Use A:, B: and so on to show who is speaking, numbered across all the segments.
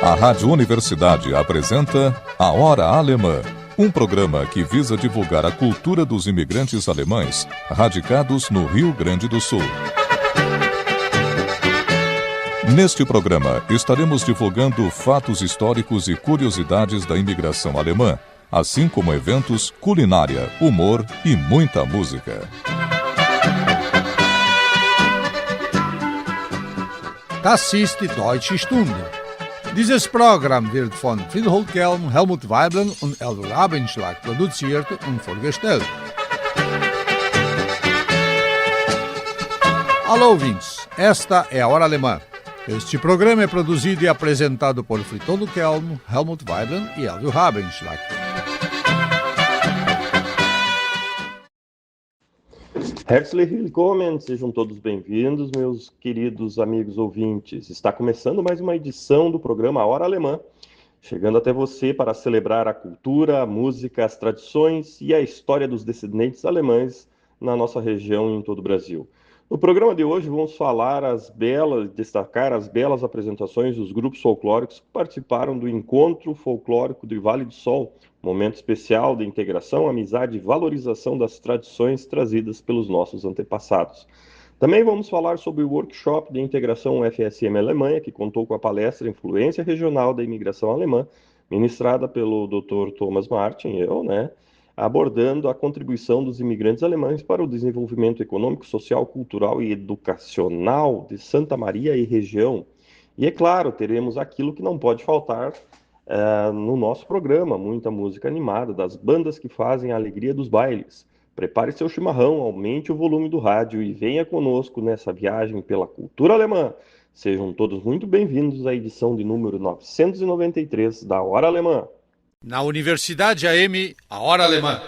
A: A Rádio Universidade apresenta A Hora Alemã, um programa que visa divulgar a cultura dos imigrantes alemães radicados no Rio Grande do Sul. Neste programa, estaremos divulgando fatos históricos e curiosidades da imigração alemã, assim como eventos, culinária, humor e muita música.
B: Das ist die Deutsche Stunde. Dieses Programm wird von Friedhold Kelm, Helmut Weiblen und Eldur Abendschlag produziert und vorgestellt. Alô, ouvintes, esta é a Hora Alemã. Este programa é produzido e apresentado por Friedhold Kelm, Helmut Weiblen e Eldur Abendschlag.
C: Herzlich willkommen, sejam todos bem-vindos, meus queridos amigos ouvintes. Está começando mais uma edição do programa A Hora Alemã, chegando até você para celebrar a cultura, a música, as tradições e a história dos descendentes alemães na nossa região e em todo o Brasil. No programa de hoje vamos destacar as belas apresentações dos grupos folclóricos que participaram do Encontro Folclórico do Vale do Sol, momento especial de integração, amizade e valorização das tradições trazidas pelos nossos antepassados. Também vamos falar sobre o workshop de integração FSM Alemanha, que contou com a palestra Influência Regional da Imigração Alemã, ministrada pelo Dr. Thomas Martin, abordando a contribuição dos imigrantes alemães para o desenvolvimento econômico, social, cultural e educacional de Santa Maria e região. E é claro, teremos aquilo que não pode faltar no nosso programa, muita música animada das bandas que fazem a alegria dos bailes. Prepare seu chimarrão, aumente o volume do rádio e venha conosco nessa viagem pela cultura alemã. Sejam todos muito bem-vindos à edição de número 993 da Hora Alemã.
B: Na Universidade AM, a Hora Alemã.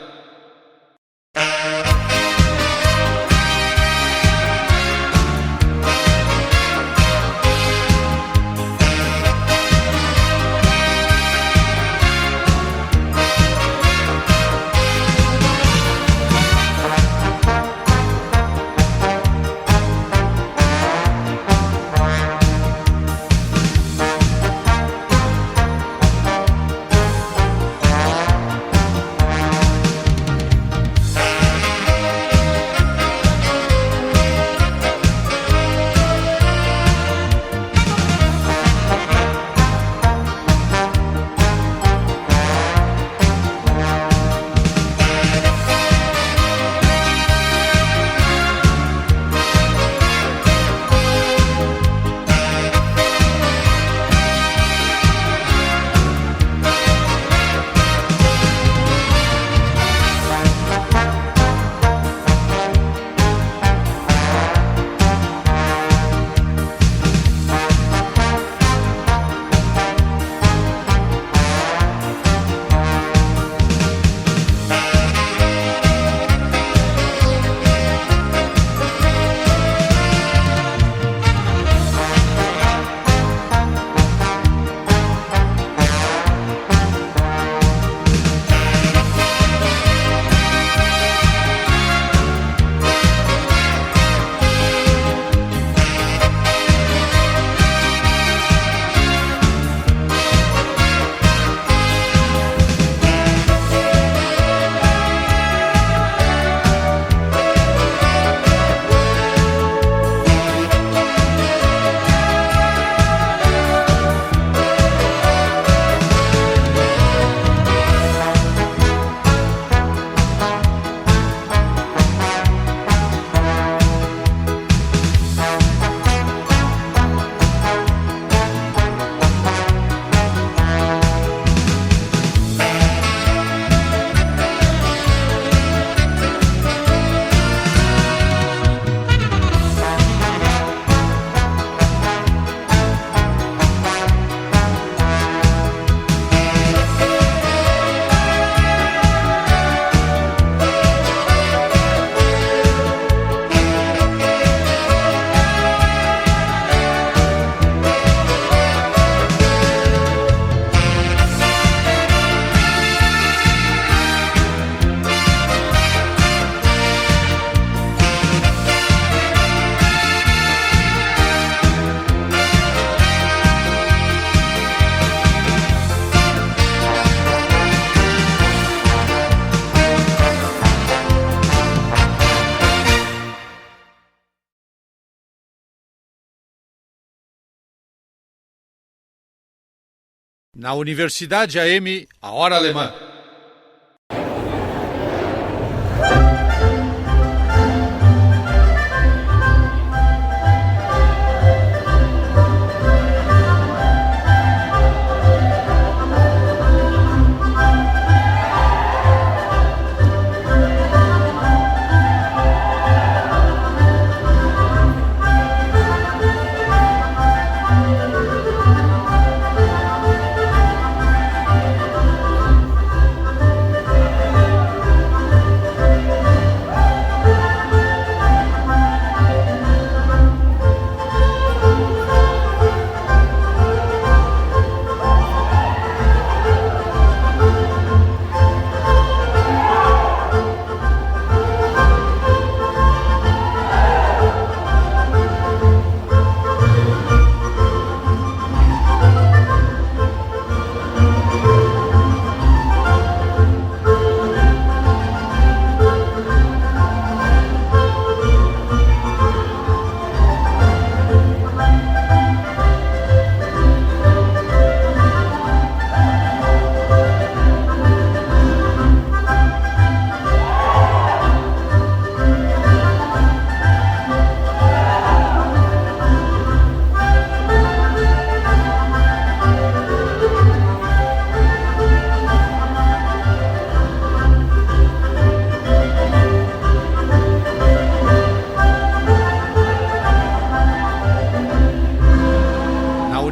B: Na Universidade AM, a Hora Alemã.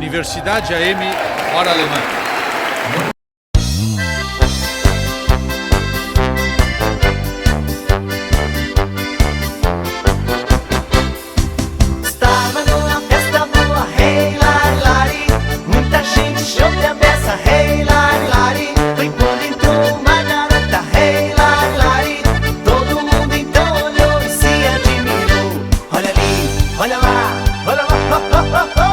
B: Universidade AM, Hora Alemã.
D: Estava numa festa boa, hey, lari, lari. Muita gente show de beça, hey, lari, lari. Foi quando entrou uma garota, hey, lari, lari. Todo mundo então olhou e se admirou. Olha ali, olha lá, olha lá, oh, oh, oh, oh.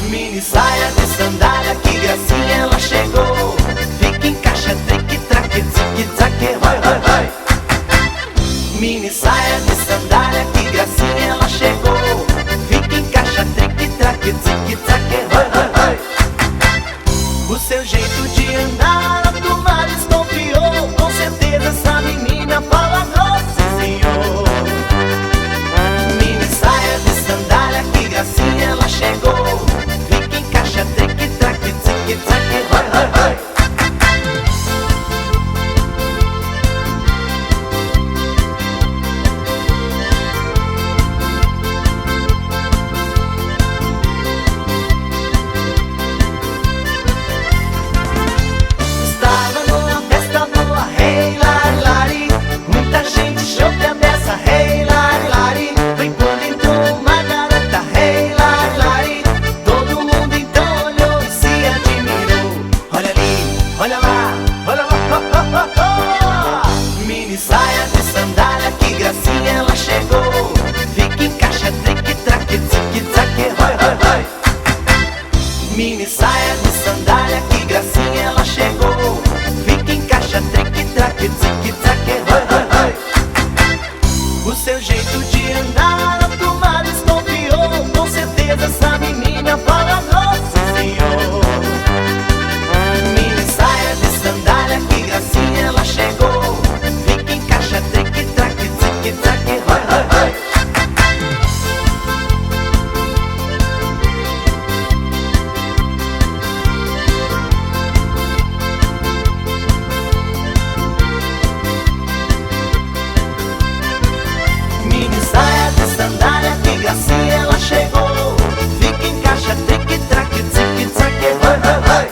D: Mini saia de sandália, que gracinha ela chegou. Fica em caixa, trique, traque, tique, zaque, vai, vai, vai. Mini saia de sandália, que gracinha ela chegou. Fica em caixa, trique, traque, tique, zaque, vai, vai, vai. O seu jeito de andar, a turma desconfiou. Com certeza essa menina fala, nossa senhor. Mini saia de sandália, que gracinha ela chegou. Fica em caixa, trique, traque, tique, zaque, vai, vai, vai. Estava numa festa boa, hey, lari, lari. Muita gente show de beça, hey, lari, lari. Foi quando entrou uma garota, hey, lari, lari. Todo mundo então olhou e se admirou. Olha ali, olha lá, olha lá, oh, oh, oh, oh. Mini saia de sandália, que gracinha ela chegou. Fica em caixa, trique, traque, tique, zaque, vai, vai, vai. Mini saia de sandália, que gracinha ela chegou. Fica em caixa, trique, traque, tique, zaque, vai, vai, vai. O seu jeito de andar, a turma desconfiou. Com certeza essa menina fala, nossa senhor. Mini saia de sandália, que gracinha ela chegou. Fica em caixa, trique, traque, tique, zaque, vai, vai, vai. Mini saia de sandália, que gracinha ela chegou. Fica em caixa, trique, traque, tique, zaque, vai, vai, vai.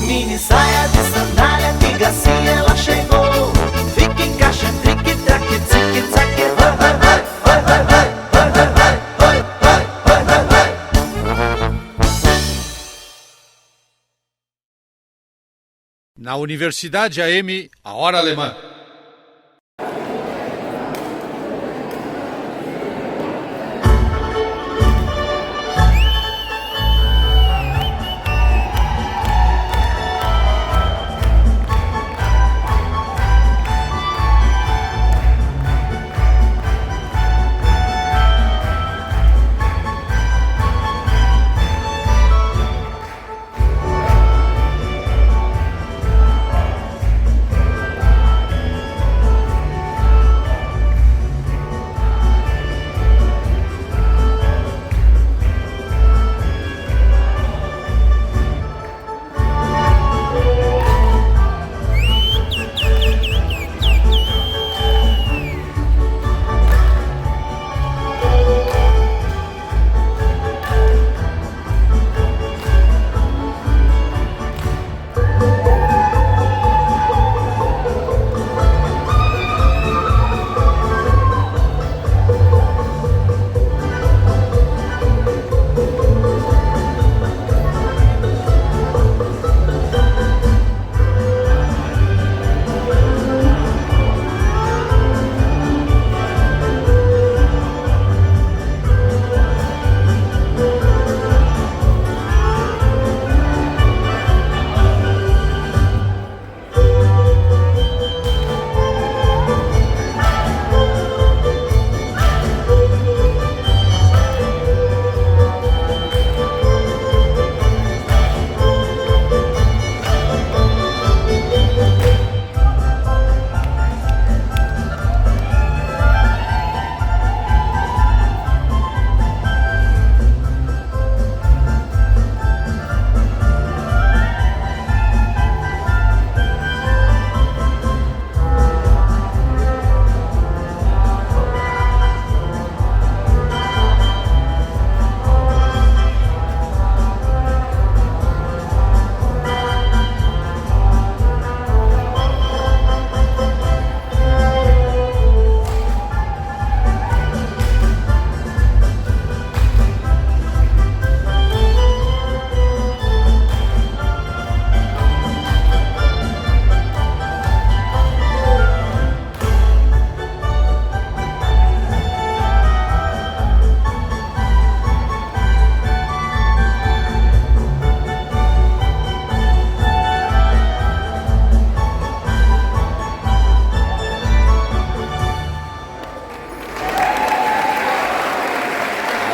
D: Mini saia de sandália, que gracinha ela chegou. Fica em caixa, trique, traque, tique, zaque, vai, vai, vai. Vai, vai, vai, vai, vai, vai, vai, vai, vai, vai, vai.
B: Na Universidade AM, a Hora Alemã.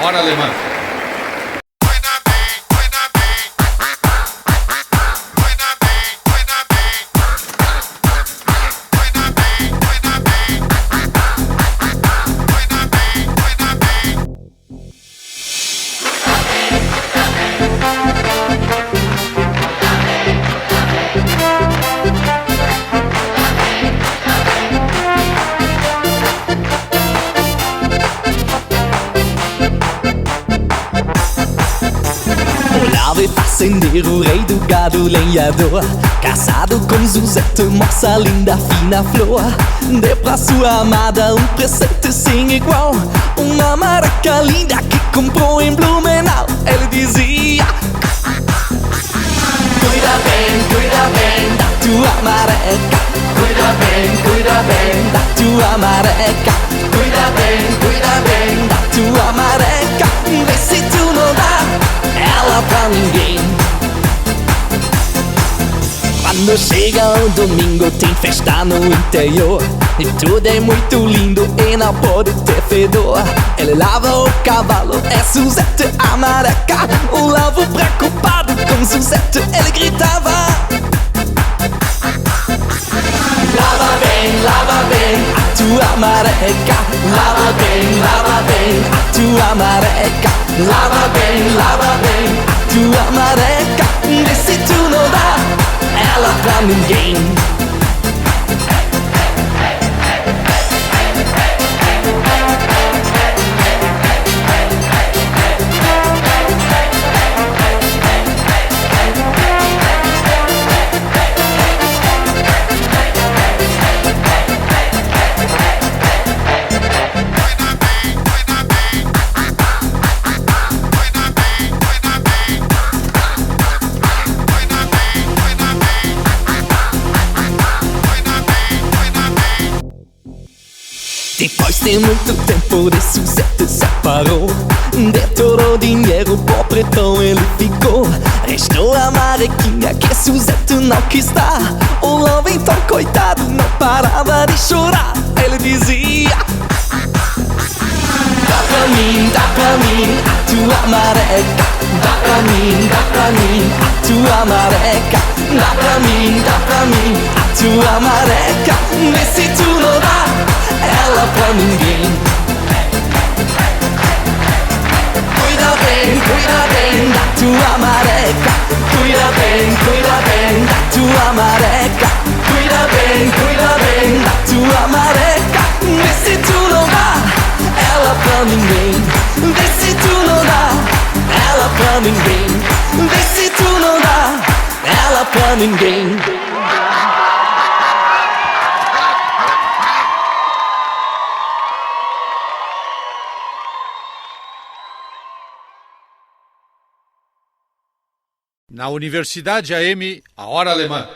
B: Hora Alemã.
E: Fazendeiro, rei do gado, lenhador, casado com Zuzete, moça linda, fina flor. Dê pra sua amada um presente sem igual, uma maraca linda que comprou em Blumenau. Ele dizia: cuida bem da tua mareca. Cuida bem da tua mareca. Cuida bem da tua mareca. Vê se tu não dá ela pra ninguém. Quando chega o domingo tem festa no interior, e tudo é muito lindo e não pode ter fedor. Ele lava o cavalo, é Zuzete a mareca. O lavo preocupado com Zuzete, ele gritava: lava bem a tua mareca. Lava bem a tua mareca. Lava bem a tua mareca. Vê se tu não dá ela pra ninguém. Depois de muito tempo de Zuzete separou, de todo o dinheiro pobretão ele ficou. Restou a marequinha que Zuzete não quis dar. O lobo então coitado não parava de chorar. Ele dizia: dá pra mim a tua mareca. Dá pra mim a tua mareca. Dá pra mim a tua mareca. Vê se tu não dá ela pra ninguém. Cuida bem da tua mareca. Cuida bem da tua mareca. Cuida bem da tua mareca. Vê se tu não dá ela pra ninguém. Vê se tu não dá ela pra ninguém. Vê se tu não dá ela pra ninguém.
B: Na Universidade AM, a Hora Alemã.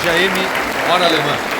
B: Universidade AM, Hora Alemã.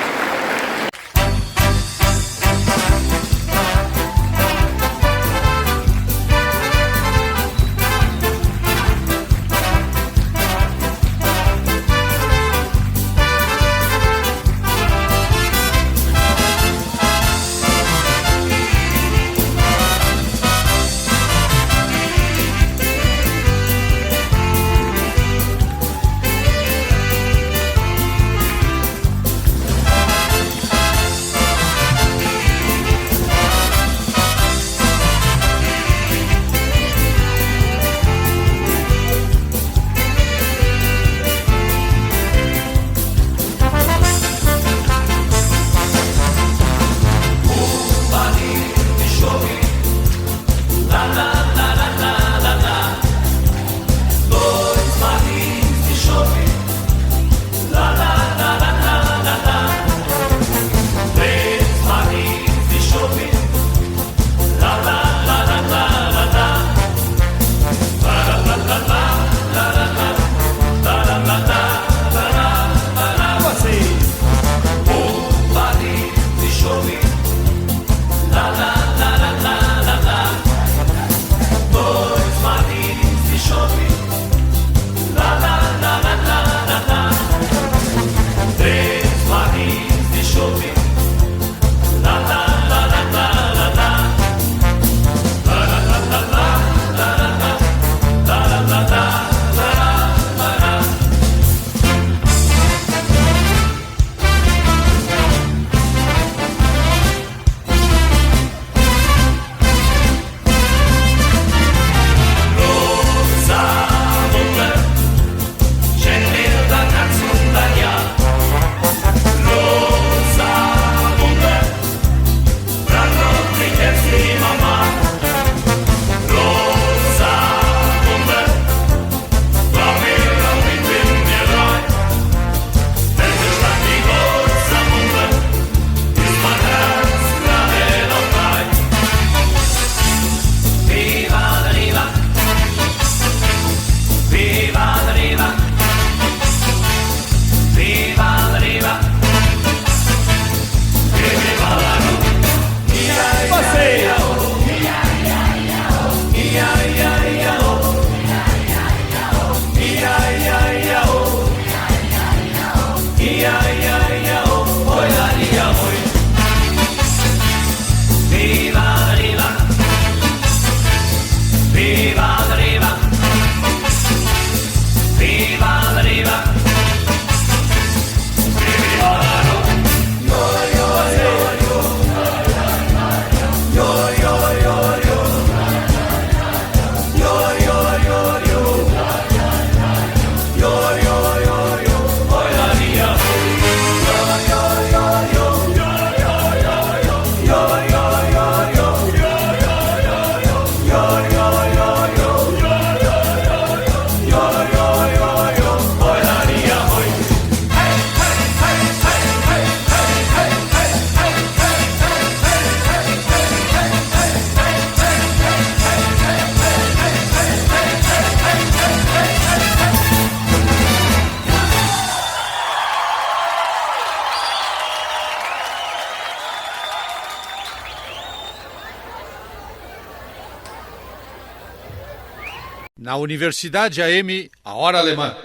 B: Na Universidade AM, a Hora Alemã.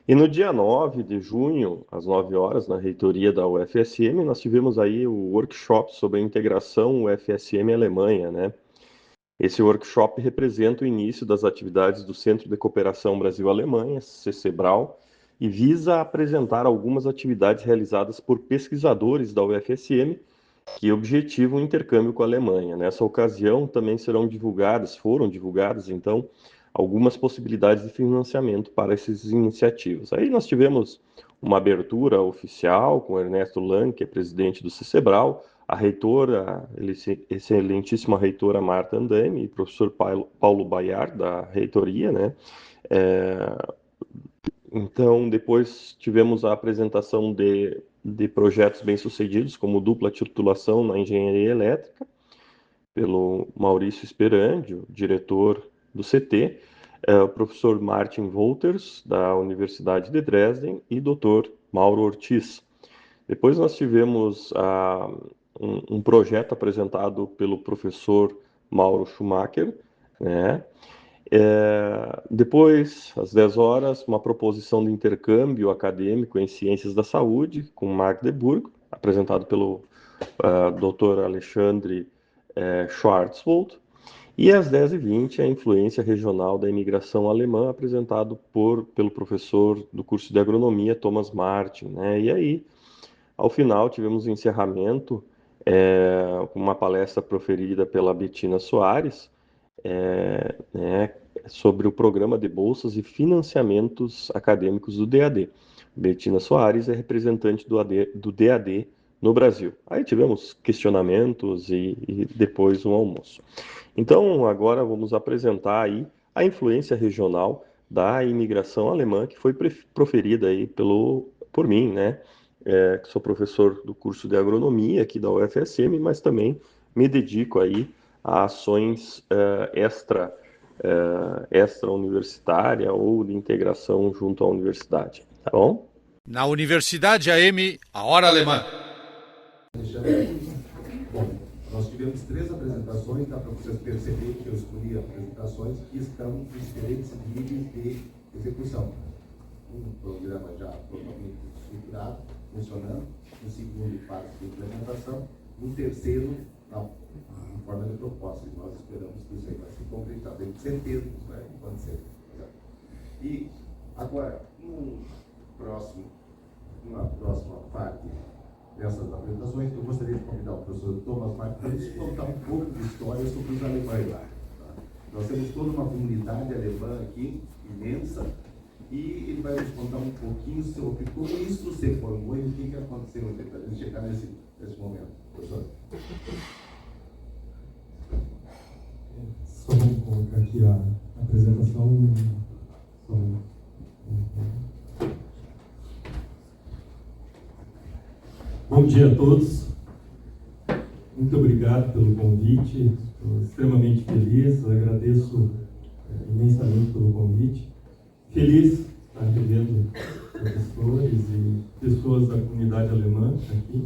C: E no dia 9 de junho, às 9 horas, na reitoria da UFSM, nós tivemos aí o workshop sobre a integração UFSM-Alemanha, né? Esse workshop representa o início das atividades do Centro de Cooperação Brasil-Alemanha, CCBRAL, e visa apresentar algumas atividades realizadas por pesquisadores da UFSM que objetivam o intercâmbio com a Alemanha. Nessa ocasião, também foram divulgadas, então, algumas possibilidades de financiamento para essas iniciativas. Aí nós tivemos uma abertura oficial com Ernesto Lang, que é presidente do CCBRAL, a reitora, excelentíssima reitora Marta Andami, e professor Paulo Bayar, da reitoria, né? Então, depois tivemos a apresentação de projetos bem-sucedidos, como dupla titulação na engenharia elétrica, pelo Maurício Esperandio, diretor do CT. o professor Martin Wolters, da Universidade de Dresden, e Dr. Mauro Ortiz. Depois nós tivemos um projeto apresentado pelo professor Mauro Schumacher, né? Depois, às 10 horas, uma proposição de intercâmbio acadêmico em Ciências da Saúde, com Marc Deburg, apresentado pelo Dr. Alexandre Schwarzwald. E às 10h20, a influência regional da imigração alemã, apresentado pelo professor do curso de agronomia, Thomas Martin, né? E aí, ao final, tivemos o encerramento com uma palestra proferida pela Bettina Soares, né, sobre o programa de bolsas e financiamentos acadêmicos do DAD. Bettina Soares é representante do DAD no Brasil. Aí tivemos questionamentos e depois um almoço. Então, agora vamos apresentar aí a influência regional da imigração alemã, que foi proferida aí por mim, né? Que sou professor do curso de agronomia aqui da UFSM, mas também me dedico aí a ações extra-universitária ou de integração junto à universidade, tá bom?
B: Na Universidade AM, a Hora Alemã.
F: Bom, nós tivemos 3 apresentações, dá para vocês perceberem que eu escolhi apresentações que estão em diferentes níveis de execução. Um programa já totalmente estruturado, funcionando, um segundo fase de implementação, um terceiro na forma de proposta. E nós esperamos que isso aí vai se concretizar. Temos certeza que isso vai acontecer. E agora, numa próxima parte dessas apresentações, eu gostaria de convidar o professor Thomas Martin para nos contar um pouco de história sobre os alemães lá. Tá? Nós temos toda uma comunidade alemã aqui, imensa, e ele vai nos contar um pouquinho sobre como isso se formou e o que aconteceu para a gente chegar nesse momento. Professor?
G: Só vamos colocar aqui a apresentação. Bom dia a todos. Muito obrigado pelo convite. Estou extremamente feliz. Agradeço imensamente pelo convite. Feliz de estar revendo professores e pessoas da comunidade alemã aqui.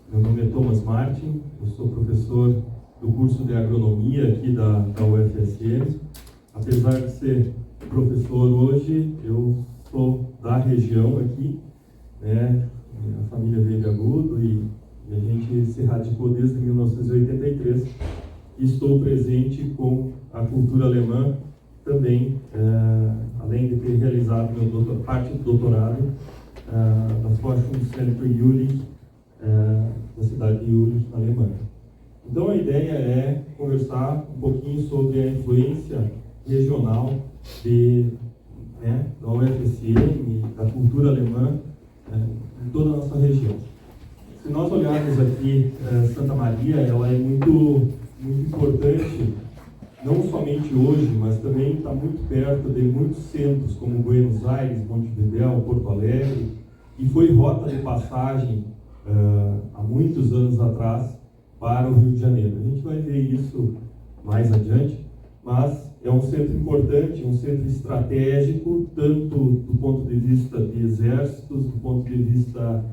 G: Meu nome é Thomas Martin. Eu sou professor do curso de agronomia aqui da UFSM. Apesar de ser professor hoje, eu sou da região aqui, né? A família veio de Agudo e a gente se radicou desde 1983 e estou presente com a cultura alemã também, além de ter realizado parte do doutorado na Forschungszentrum Jülich, da cidade de Jülich, na Alemanha. Então a ideia é conversar um pouquinho sobre a influência regional da UFSM e da cultura alemã em toda a nossa região. Se nós olharmos aqui, Santa Maria, ela é muito importante, não somente hoje, mas também está muito perto de muitos centros, como Buenos Aires, Montevidéu, Porto Alegre, e foi rota de passagem há muitos anos atrás para o Rio de Janeiro. A gente vai ver isso mais adiante, mas é um centro importante, um centro estratégico, tanto do ponto de vista de exércitos, do ponto de vista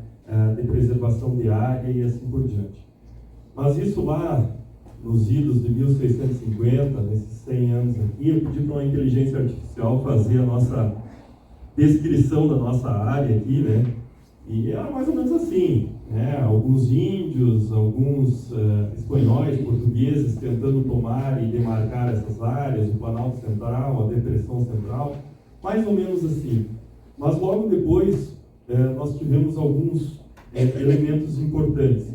G: de preservação de área e assim por diante. Mas isso lá, nos idos de 1650, nesses 100 anos aqui, eu pedi para uma inteligência artificial fazer a nossa descrição da nossa área aqui, né? E era mais ou menos assim, né? Alguns índios, alguns espanhóis, portugueses tentando tomar e demarcar essas áreas, o Planalto Central, a Depressão Central, mais ou menos assim. Mas logo depois nós tivemos alguns elementos importantes.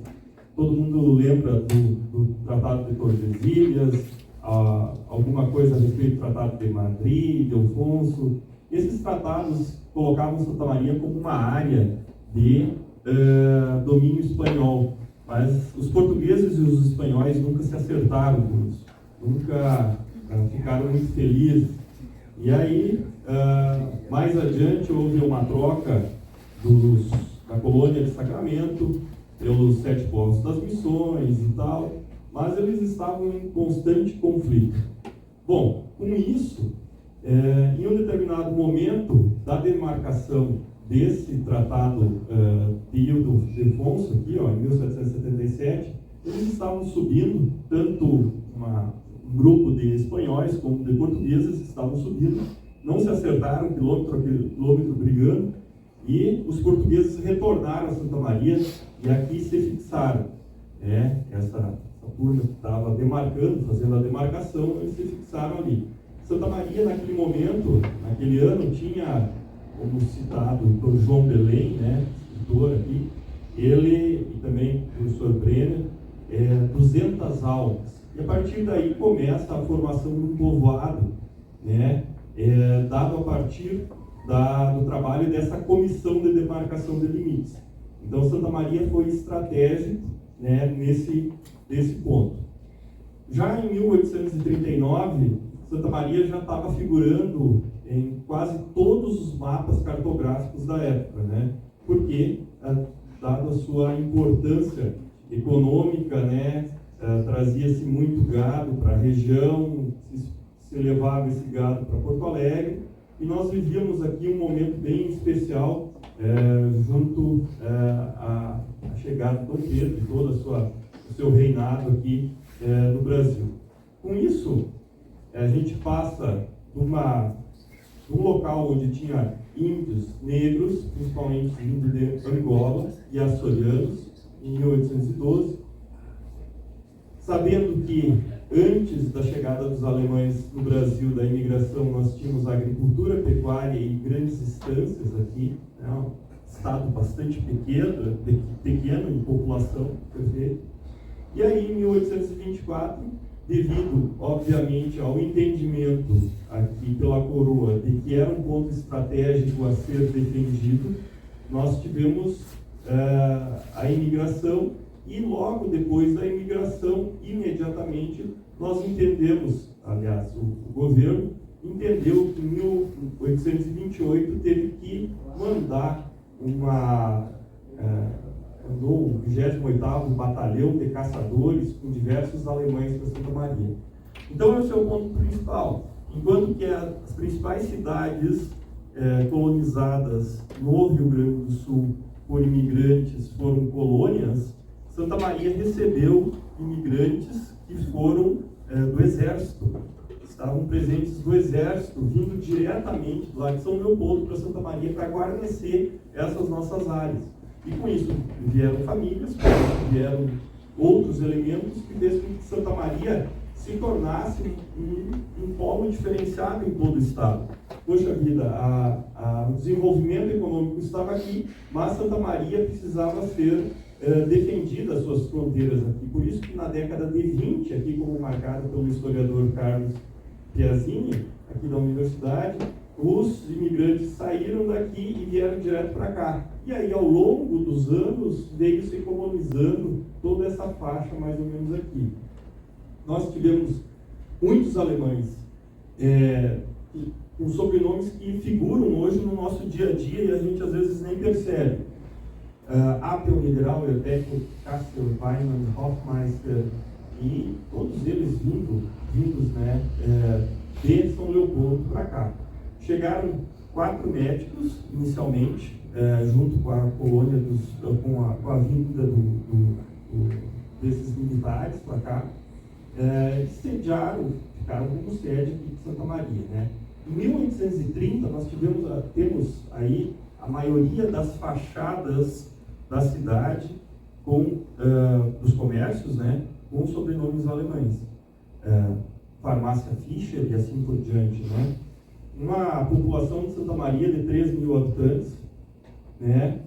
G: Todo mundo lembra do Tratado de Tordesilhas, alguma coisa a respeito do Tratado de Madrid, de Alfonso. Esses tratados colocavam Santa Maria como uma área de domínio espanhol, mas os portugueses e os espanhóis nunca se acertaram com isso, nunca ficaram muito felizes. E aí, mais adiante, houve uma troca da colônia de Sacramento pelos 7 povos das missões e tal, mas eles estavam em constante conflito. Bom, com isso, Em um determinado momento da demarcação desse tratado Pio do Defonso, aqui, ó, em 1777, eles estavam subindo, tanto um grupo de espanhóis como de portugueses estavam subindo, não se acertaram quilômetro a quilômetro brigando, e os portugueses retornaram a Santa Maria e aqui se fixaram. Essa turma que estava demarcando, fazendo a demarcação, eles se fixaram ali. Santa Maria, naquele momento, naquele ano, tinha, como citado por João Belém, né, escritor aqui, ele e também o professor Brenner, 200 almas. E a partir daí começa a formação de um povoado, né, dado a partir do trabalho dessa comissão de demarcação de limites. Então, Santa Maria foi estratégico, né, nesse ponto. Já em 1839, Santa Maria já estava figurando em quase todos os mapas cartográficos da época, né? Porque, dado a sua importância econômica, né, trazia-se muito gado para a região, se levava esse gado para Porto Alegre, e nós vivíamos aqui um momento bem especial junto à chegada de Dom Pedro e todo o seu reinado aqui no Brasil. Com isso, a gente passa de um local onde tinha índios negros, principalmente índios de Angola e açorianos, em 1812, sabendo que antes da chegada dos alemães no Brasil, da imigração, nós tínhamos agricultura, pecuária e grandes estâncias aqui, né? Um estado bastante pequeno em população, perfeito. E aí, em 1824, devido, obviamente, ao entendimento aqui pela coroa de que era um ponto estratégico a ser defendido, nós tivemos a imigração, e logo depois da imigração, imediatamente, nós entendemos, aliás, o governo entendeu que em 1828 teve que mandar mandou o 28º Batalhão de Caçadores com diversos alemães para Santa Maria. Então, esse é o ponto principal. Enquanto que as principais cidades colonizadas no Rio Grande do Sul por imigrantes foram colônias, Santa Maria recebeu imigrantes que foram do Exército. Estavam presentes do Exército, vindo diretamente lá de São Leopoldo para Santa Maria para guarnecer essas nossas áreas. E com isso vieram famílias, vieram outros elementos que fez com que Santa Maria se tornasse um polo diferenciado em todo o estado. Poxa vida, o desenvolvimento econômico estava aqui, mas Santa Maria precisava ser defendida as suas fronteiras aqui. Por isso que na década de 20, aqui como marcado pelo historiador Carlos Piazzini, aqui da universidade, os imigrantes saíram daqui e vieram direto para cá. E aí, ao longo dos anos, veio se colonizando toda essa faixa, mais ou menos aqui. Nós tivemos muitos alemães com sobrenomes que figuram hoje no nosso dia a dia e a gente às vezes nem percebe. Appel, Niederauer, Becker, Kassel, Weimann, Hofmeister, e todos eles vindos né, de São Leopoldo para cá. Chegaram 4 médicos, inicialmente, junto com a colônia, com a vinda desses militares para cá, sediaram, ficaram como sede aqui de Santa Maria. Né? Em 1830, nós temos aí a maioria das fachadas da cidade dos comércios, né, com sobrenomes alemães. Farmácia Fischer e assim por diante. Né? Uma população de Santa Maria de 3 mil habitantes. Né?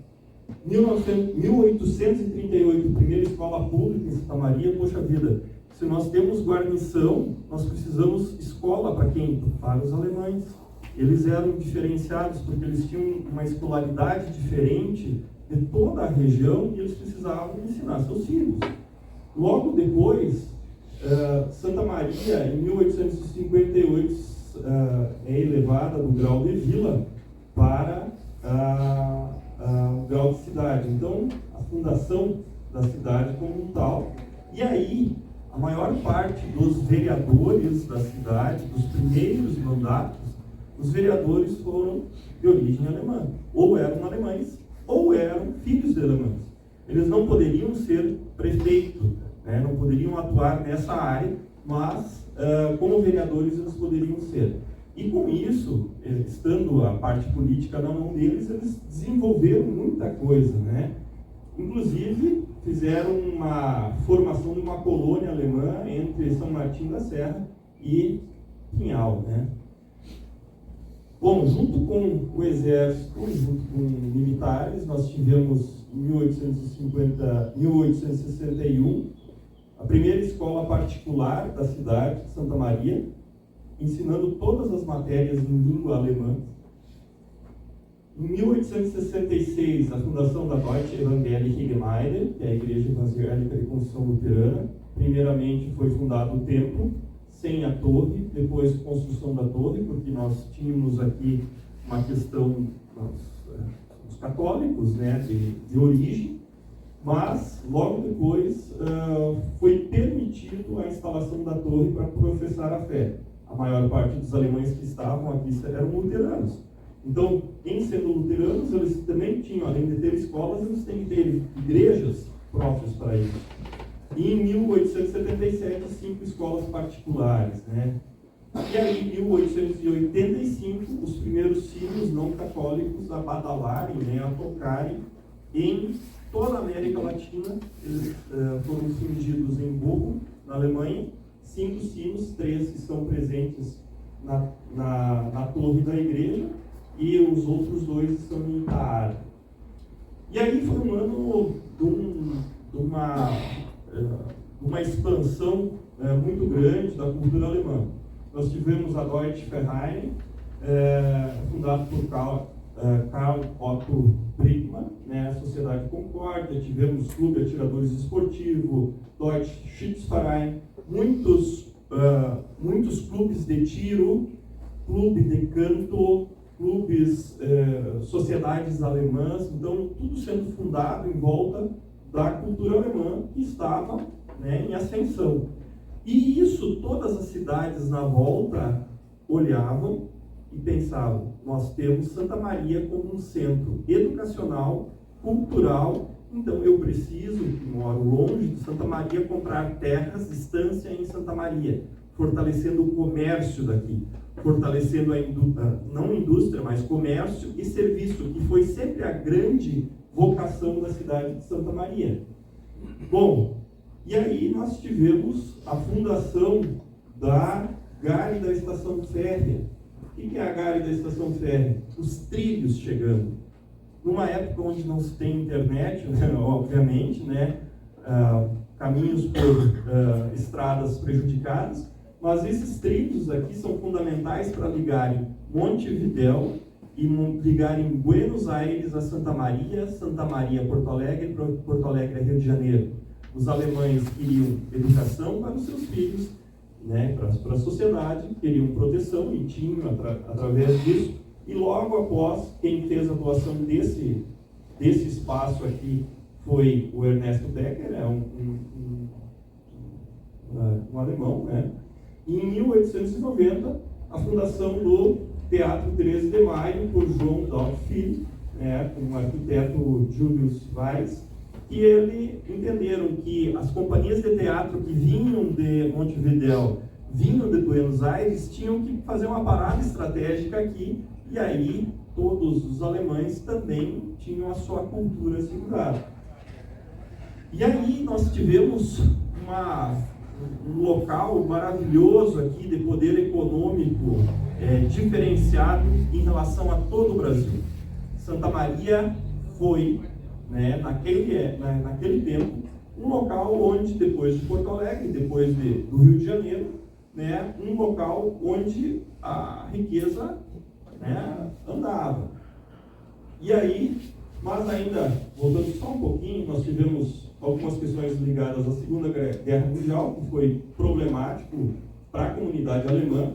G: 1838, primeira escola pública em Santa Maria. Poxa vida, se nós temos guarnição, nós precisamos escola para quem? Para os alemães. Eles eram diferenciados porque eles tinham uma escolaridade diferente de toda a região e eles precisavam ensinar seus filhos. Logo depois, Santa Maria, em 1858, é elevada do grau de vila para o grau de cidade. Então, a fundação da cidade como um tal. E aí, a maior parte dos vereadores da cidade, dos primeiros mandatos, os vereadores foram de origem alemã, ou eram alemães, ou eram filhos de alemães. Eles não poderiam ser prefeito, né? Não poderiam atuar nessa área, mas como vereadores eles poderiam ser. E com isso, estando a parte política na mão deles, eles desenvolveram muita coisa, né? Inclusive, fizeram uma formação de uma colônia alemã entre São Martim da Serra e Pinhal, né? Bom, junto com o exército, junto com militares, nós tivemos em 1861 a primeira escola particular da cidade de Santa Maria, ensinando todas as matérias em língua alemã. Em 1866, a fundação da Deutsche Evangelische Gemeinde, que é a Igreja Evangélica de Confissão Luterana. Primeiramente foi fundado o templo, sem a torre, depois construção da torre, porque nós tínhamos aqui uma questão, os católicos, né, de origem, mas logo depois foi permitido a instalação da torre para professar a fé. A maior parte dos alemães que estavam aqui eram luteranos. Então, em sendo luteranos, eles também tinham, além de ter escolas, eles têm que ter igrejas próprias para isso. E em 1877, 5 escolas particulares, né? E aí, em 1885, os primeiros sinos não católicos a badalarem, né, a tocarem em toda a América Latina. Eles foram fundidos em Bochum, na Alemanha. 5 sinos, 3 estão presentes na torre da igreja e os outros 2 estão em Itaara. E aí foi um ano de uma expansão muito grande da cultura alemã. Nós tivemos a Deutsche Verein, fundado por Karl Otto Brinkmann, né, a Sociedade Concórdia. Tivemos Clube Atiradores Esportivo, Deutsche Schützverein, muitos clubes de tiro, clube de canto, clubes, sociedades alemãs. Então, tudo sendo fundado em volta da cultura alemã que estava, né, em ascensão. E isso, todas as cidades na volta olhavam e pensavam: nós temos Santa Maria como um centro educacional, cultural, então eu preciso, que moro longe de Santa Maria, comprar terras, distância em Santa Maria, fortalecendo o comércio daqui, fortalecendo não indústria, mas comércio e serviço, que foi sempre a grande vocação da cidade de Santa Maria. Bom, e aí nós tivemos a fundação da Gare da Estação Férrea. O que é a Gare da Estação Férrea? Os trilhos chegando. Numa época onde não se tem internet, né, obviamente, né, caminhos por estradas prejudicadas, mas esses trilhos aqui são fundamentais para ligarem Montevidéu e ligarem Buenos Aires a Santa Maria a Porto Alegre, Porto Alegre a Rio de Janeiro. Os alemães queriam educação para os seus filhos, né, para a sociedade, queriam proteção e tinham através disso. E logo após, quem fez a doação desse espaço aqui foi o Ernesto Becker, um alemão, né? E em 1890, a fundação do Teatro 13 de Maio por João Dogfield, né, com o arquiteto Julius Weiss, e eles entenderam que as companhias de teatro que vinham de Montevidéu, vinham de Buenos Aires, tinham que fazer uma parada estratégica aqui, e aí todos os alemães também tinham a sua cultura segurada. E aí nós tivemos um local maravilhoso aqui de poder econômico diferenciado em relação a todo o Brasil. Santa Maria foi, né, naquele tempo, um local onde, depois de Porto Alegre, depois do Rio de Janeiro, né, um local onde a riqueza, né, andava. E aí, mas ainda, voltando só um pouquinho, nós tivemos algumas questões ligadas à Segunda Guerra Mundial, que foi problemático para a comunidade alemã.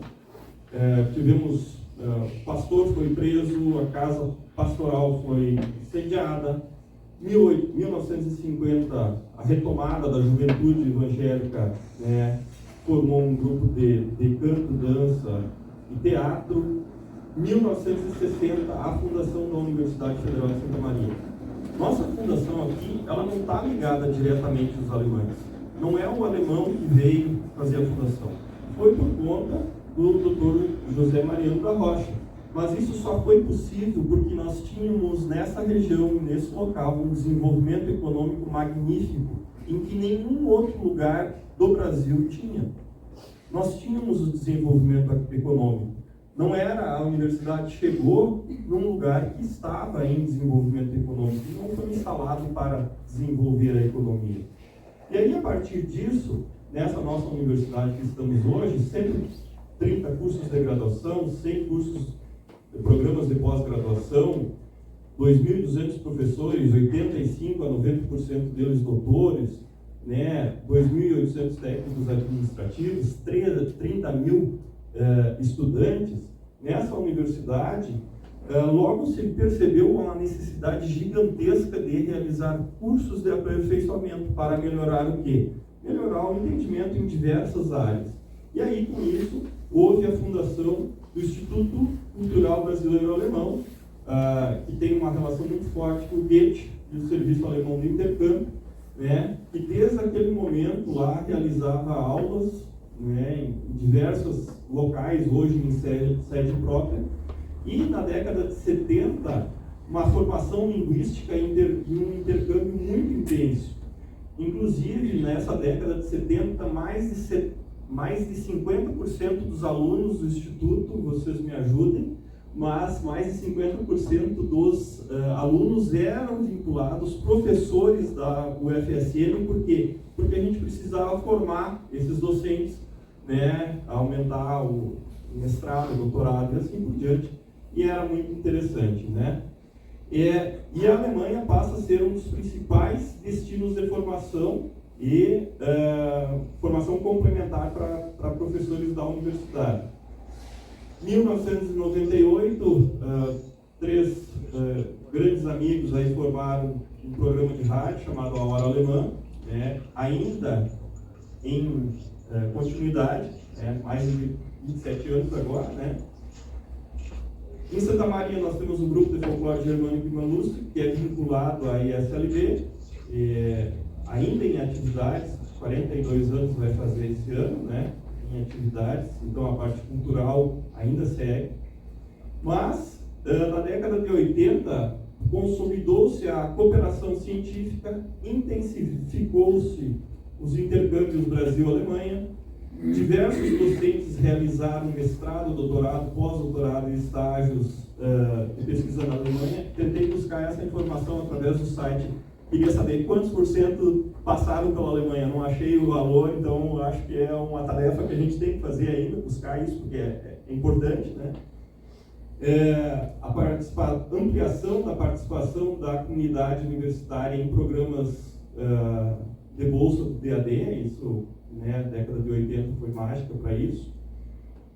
G: Tivemos, o pastor foi preso, a casa pastoral foi incendiada. 1950, a retomada da juventude evangélica, né, formou um grupo de canto, dança e teatro. 1960, a fundação da Universidade Federal de Santa Maria. Nossa fundação aqui, ela não está ligada diretamente aos alemães. Não é o alemão que veio fazer a fundação. Foi por conta do Dr. José Mariano da Rocha. Mas isso só foi possível porque nós tínhamos nessa região, nesse local, um desenvolvimento econômico magnífico, em que nenhum outro lugar do Brasil tinha. Nós tínhamos o desenvolvimento econômico. Não era, a universidade chegou num lugar que estava em desenvolvimento econômico, não foi instalado para desenvolver a economia. E aí, a partir disso, nessa nossa universidade que estamos hoje, 130 cursos de graduação, 100 programas de pós-graduação, 2.200 professores, 85% a 90% deles doutores, né, 2.800 técnicos administrativos, 30 mil estudantes. Nessa universidade, logo se percebeu uma necessidade gigantesca de realizar cursos de aperfeiçoamento para melhorar o quê? Melhorar o entendimento em diversas áreas. E aí, com isso, houve a fundação do Instituto Cultural Brasileiro-Alemão, que tem uma relação muito forte com o Goethe e o Serviço Alemão de Intercâmbio, né, que desde aquele momento lá realizava aulas, né, em diversos locais, hoje em sede própria, e na década de 70, uma formação linguística e um intercâmbio muito intenso. Inclusive, nessa década de 70, mais de 50% dos alunos do Instituto, vocês me ajudem, mas mais de 50% dos alunos eram vinculados, professores da UFSM, por quê? Porque a gente precisava formar esses docentes, né, aumentar o mestrado, o doutorado e assim por diante, e era muito interessante, né? E a Alemanha passa a ser um dos principais destinos de formação e formação complementar para professores da universidade. 1998, três grandes amigos aí formaram um programa de rádio chamado A Hora Alemã, né, ainda em continuidade, mais de 27 anos agora, né? Em Santa Maria nós temos um grupo de folclore germânico e malusco, que é vinculado à ISLB, ainda em atividades, 42 anos vai fazer esse ano, né? Em atividades, então a parte cultural ainda segue. Mas, na década de 80, consolidou-se a cooperação científica, intensificou-se os intercâmbios Brasil-Alemanha, diversos docentes realizaram mestrado, doutorado, pós-doutorado e estágios de pesquisa na Alemanha. Tentei buscar essa informação através do site. Queria saber quantos por cento passaram pela Alemanha. Não achei o valor, então acho que é uma tarefa que a gente tem que fazer ainda, buscar isso, porque é importante, né? A ampliação da participação da comunidade universitária em programas de bolsa do DAD, isso, né, década de 80 foi mágica para isso.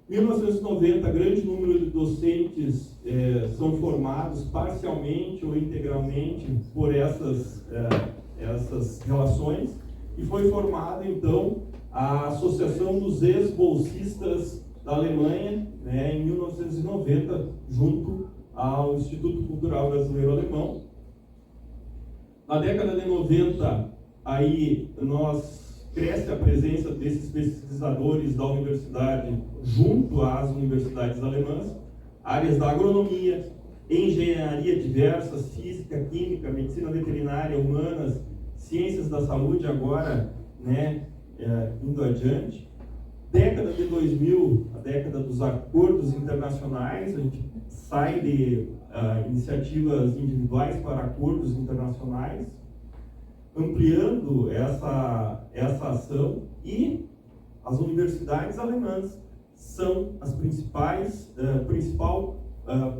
G: 1990, grande número de docentes são formados parcialmente ou integralmente por essas relações, e foi formada então a Associação dos Ex-Bolsistas da Alemanha, né, em 1990, junto ao Instituto Cultural Brasileiro-Alemão. Na década de 90, aí cresce a presença desses pesquisadores da universidade junto às universidades alemãs, áreas da agronomia, engenharia diversas, física, química, medicina veterinária, humanas, ciências da saúde agora, né, indo adiante. Década de 2000, a década dos acordos internacionais, a gente sai de iniciativas individuais para acordos internacionais, ampliando essa ação, e as universidades alemãs são as principal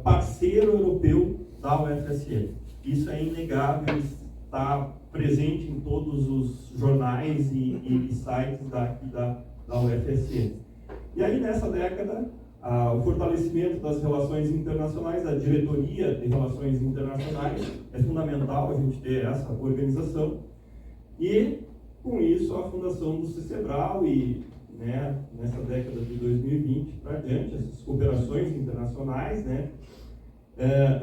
G: parceiro europeu da UFSM. Isso é inegável, está presente em todos os jornais e sites da UFSM. E aí, nessa década, o fortalecimento das relações internacionais, da diretoria de relações internacionais, é fundamental a gente ter essa organização. E, com isso, a fundação do CCBRAL e né, nessa década de 2020 para diante, essas cooperações internacionais, né,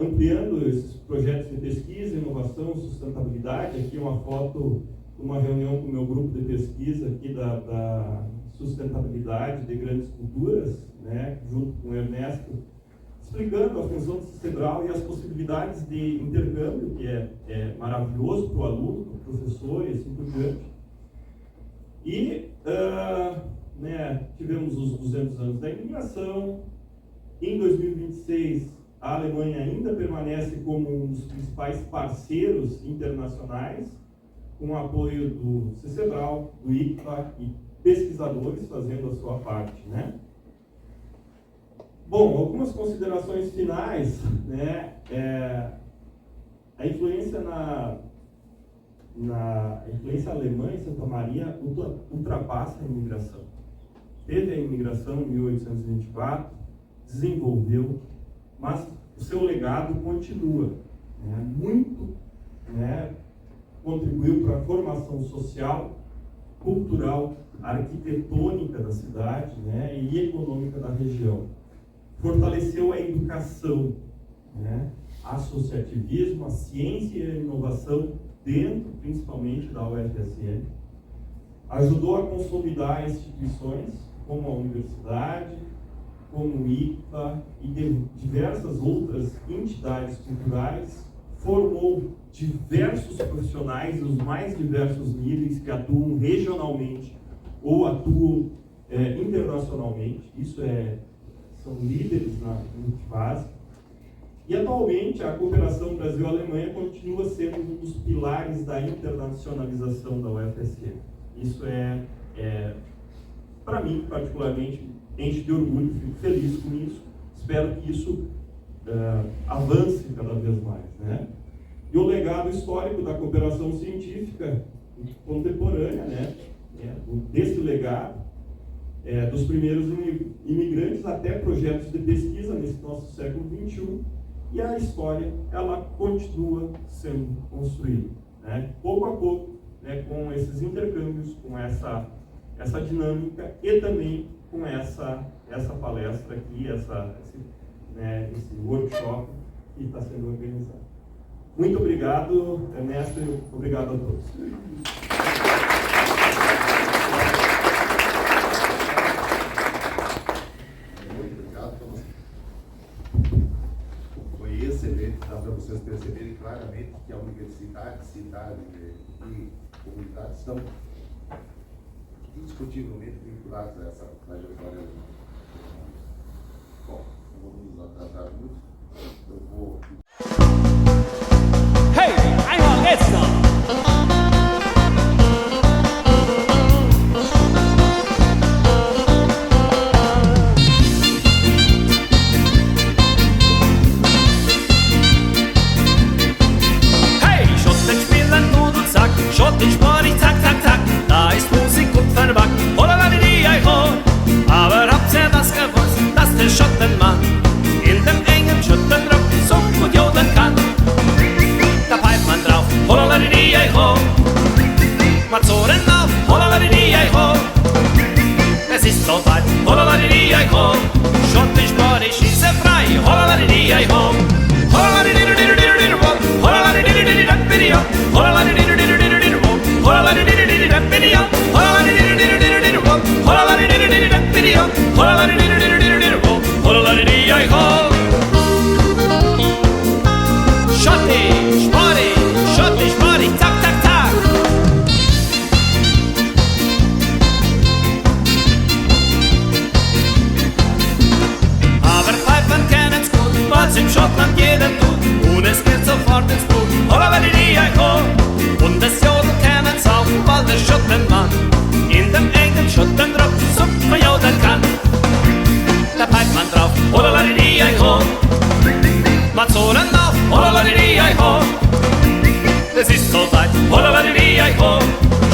G: ampliando esses projetos de pesquisa, inovação, sustentabilidade. Aqui é uma foto de uma reunião com o meu grupo de pesquisa aqui da sustentabilidade de grandes culturas, né, junto com o Ernesto, explicando a função do CICEBRAL e as possibilidades de intercâmbio, que é maravilhoso para o aluno, para o professor e assim por diante. E né, tivemos os 200 anos da imigração. Em 2026, a Alemanha ainda permanece como um dos principais parceiros internacionais, com o apoio do CICEBRAL, do ICPA e pesquisadores fazendo a sua parte, né? Bom, algumas considerações finais, né? A influência a influência alemã em Santa Maria ultrapassa a imigração. Teve a imigração em 1824, desenvolveu, mas o seu legado continua, né? Muito, né, contribuiu para a formação social, cultural, arquitetônica da cidade, né, e econômica da região. Fortaleceu a educação, né, associativismo, a ciência e a inovação dentro, principalmente, da UFSM. Ajudou a consolidar instituições como a universidade, como o ICPA e diversas outras entidades culturais. Formou diversos profissionais nos mais diversos níveis que atuam regionalmente ou atuam internacionalmente. Isso são líderes no que fazem. E atualmente a cooperação Brasil-Alemanha continua sendo um dos pilares da internacionalização da UFSM. Isso para mim, particularmente, enche de orgulho, fico feliz com isso. Espero que isso avance cada vez mais, né? E o legado histórico da cooperação científica contemporânea, né? Desse legado, dos primeiros imigrantes até projetos de pesquisa nesse nosso século XXI, e a história, ela continua sendo construída, né? Pouco a pouco, né, com esses intercâmbios, com essa dinâmica e também com essa palestra aqui, esse workshop que está sendo organizado. Muito obrigado, Ernesto, e obrigado a todos.
F: Muito obrigado, Tomás. Foi excelente, dá para vocês perceberem claramente que a universidade, cidade e comunidade estão indiscutivelmente vinculados a essa trajetória alemã. Bom, não vamos nos atrasar muito, eu vou...
E: Hey, einmal jetzt noch! Schott, ich spor, ich zack, zack, zack, da ist Musik und Verback, holalali, ho. Aber habt ihr das gewusst, dass der Schottenmann in dem engen Schottenrock so gut jodeln kann? Da pfeift man drauf, holalali, ho. Mazoren auf, holalali, ho. Es ist so weit, holalali, ho. Schott, ich spor, ich schieße frei, holalali, ho. Holalali, ho, holalali, holalali, Schotti, zack, zack, zack. Aber Pfeifen kennen's gut, was in Schottland jeder tut, und es geht sofort ins Blut. Und das Jodeln kennen's auch, weil der Schottenmann in dem engen Schottenrock so verjodeln kann. Da pfeift man drauf, ho. Mazoren auf, ho. Es ist so weit, ho.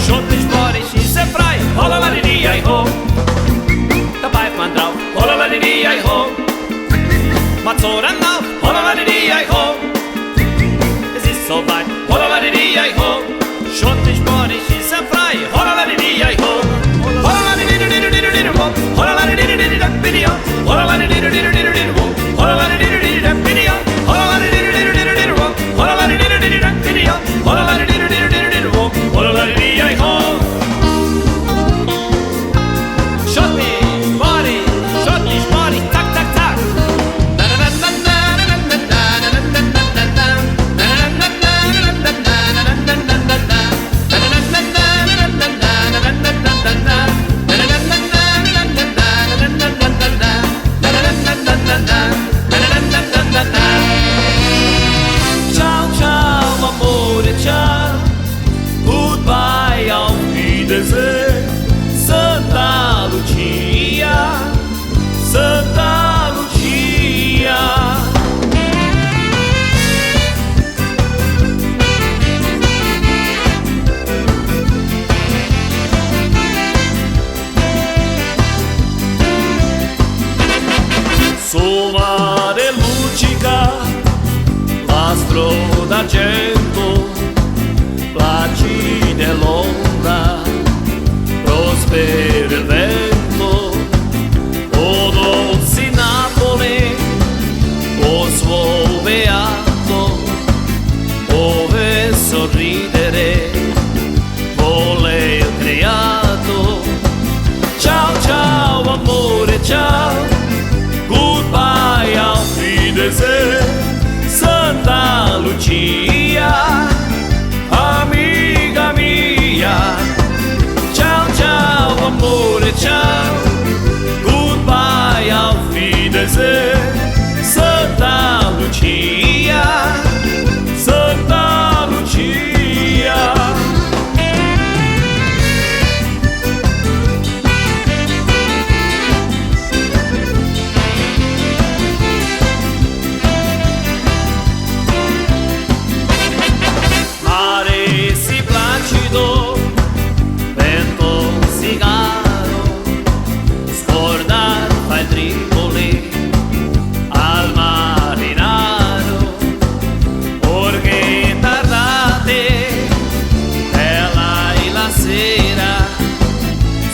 E: Schottisch, Borisch, ist frei, ho. Da pfeift man drauf, ho. Mazoren auf, ho. Es ist so weit, ho. Schottisch, Borisch, ist frei, ho. d'argento, placide l'ombra, prospera il vento, o dolci Napoli, o suo beato, ove sorridere vuole il creato. Ciao ciao amore, ciao, goodbye, auf Wiedersehen, Santa Lucia, amiga mia. Ciao ciao amore, ciao, goodbye, auf Wiedersehen, Santa Lucia, Santa Lucia. Mare si placido, vento sigaro, scordar fa il Tripoli al marinaro, porque tardate, ela e la sera,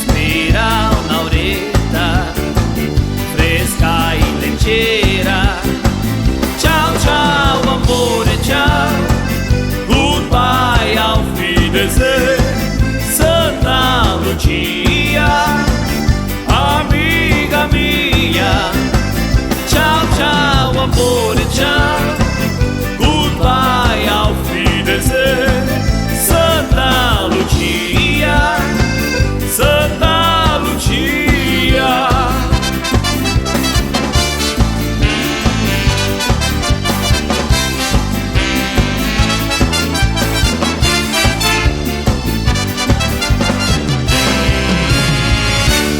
E: spira un'auretta, fresca e leggera. Ciao ciao amore, ciao, goodbye, auf Wiedersehen, Santa Lucia, amiga mia. Ciao ciao amore, ciao, goodbye, auf Wiedersehen, Santa Lucia, Santa Lucia.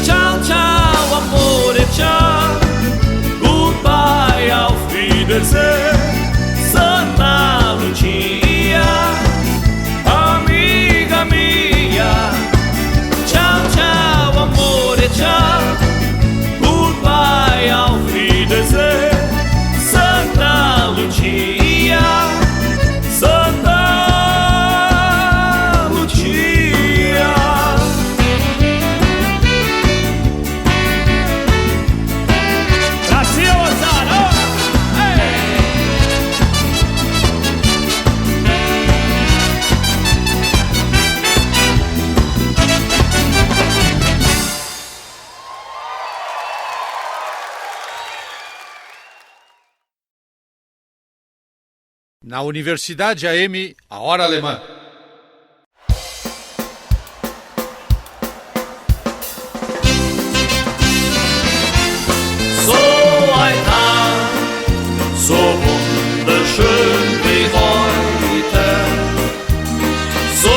E: Ciao ciao amore, ciao, goodbye, auf Wiedersehen, Santa Lucia, amiga mia. Ciao ciao amore, ciao, goodbye, auf Wiedersehen, Santa Lucia, Santa Lucia. Brasil, Osana!
B: Na Universidade AM, a Hora Alemã.
E: So ein Tag, so wunderschön wie heute. So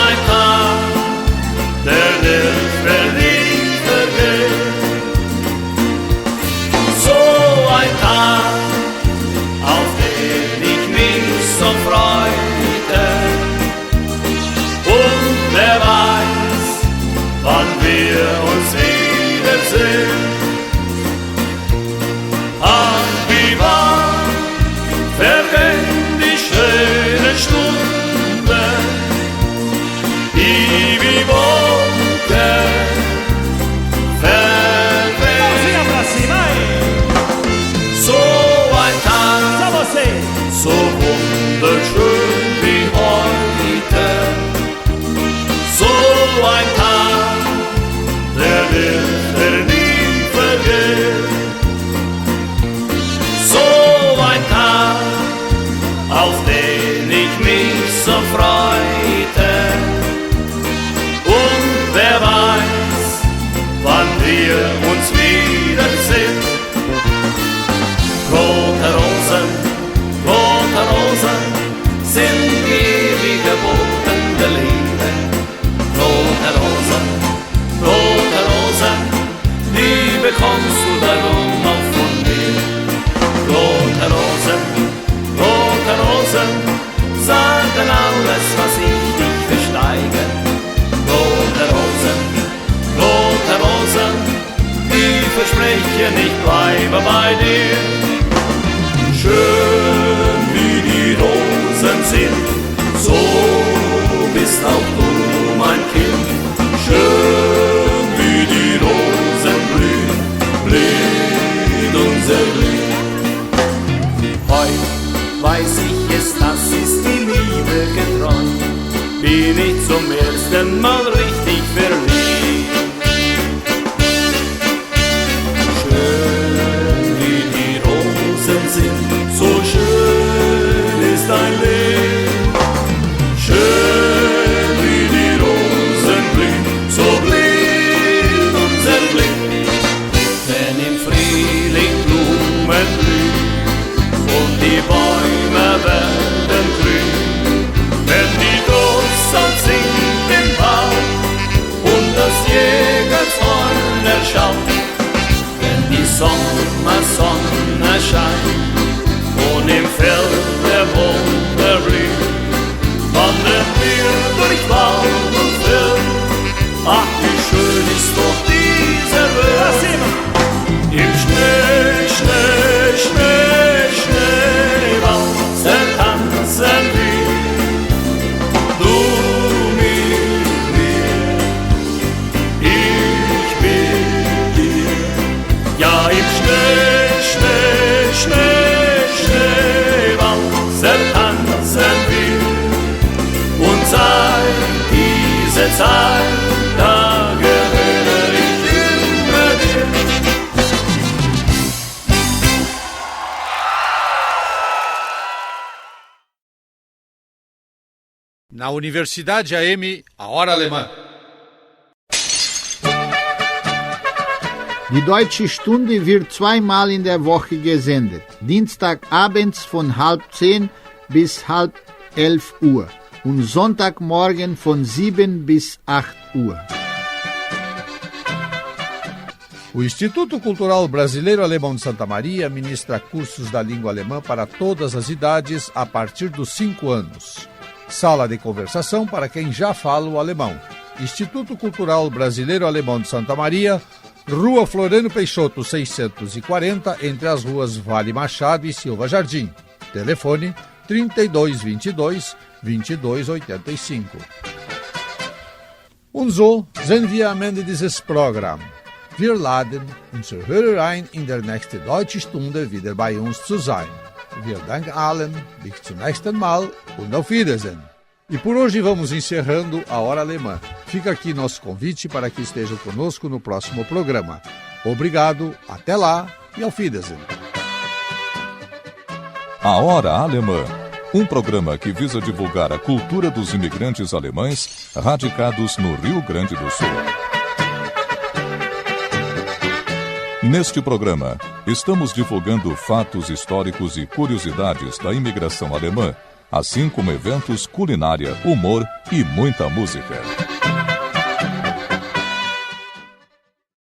E: ein Tag, der nicht vergeht. So ein Tag, auf den ich mich so freute.
H: bin ich zum ersten Mal richtig verliebt. Schön wie die Rosen sind, so schön ist ein Leben. Schön wie die Rosen blühen, so blüht unser Glück. Wenn im Frühling Blumen blühen und die Bäume werden grün, wenn die Drossel singt im Wald und das Jägershorn erschaut, wenn die Sommersonne scheint und im Feld der Wunder blüht, wandern wir durch Wald und Feld. Ach, wie schön ist doch diese Welt. Im Schnee, Schnee, Schnee, Schneewald tanzen wir, du mit mir, ich mit dir. Ja, im Schnee, Schnee, Schnee, Schneewald tanzen wir. Und seit dieser Zeit, da gehöre ich immer dir.
B: Na Universidade AM, a Hora Alemã.
I: Die Deutsche Stunde wird zweimal in der Woche gesendet. Dienstagabends von 10:30 bis 10:30 Uhr und Sonntagmorgen von 7 bis 8 Uhr.
B: O Instituto Cultural Brasileiro Alemão de Santa Maria ministra cursos da língua alemã para todas as idades a partir dos 5 anos. Sala de conversação para quem já fala o alemão. Instituto Cultural Brasileiro Alemão de Santa Maria, Rua Floriano Peixoto 640, entre as ruas Vale Machado e Silva Jardim. Telefone 3222-2285. Und so sind wir am Ende dieses Programms. Wir laden unsere Hörer ein, in der nächsten Deutsche Stunde wieder bei uns zu sein. Wir danken allen, bis zum nächsten Mal und auf Wiedersehen. E por hoje vamos encerrando a Hora Alemã. Fica aqui nosso convite para que estejam conosco no próximo programa. Obrigado, até lá e auf Wiedersehen.
A: A Hora Alemã, um programa que visa divulgar a cultura dos imigrantes alemães radicados no Rio Grande do Sul. Neste programa, estamos divulgando fatos históricos e curiosidades da imigração alemã, assim como eventos, culinária, humor e muita música.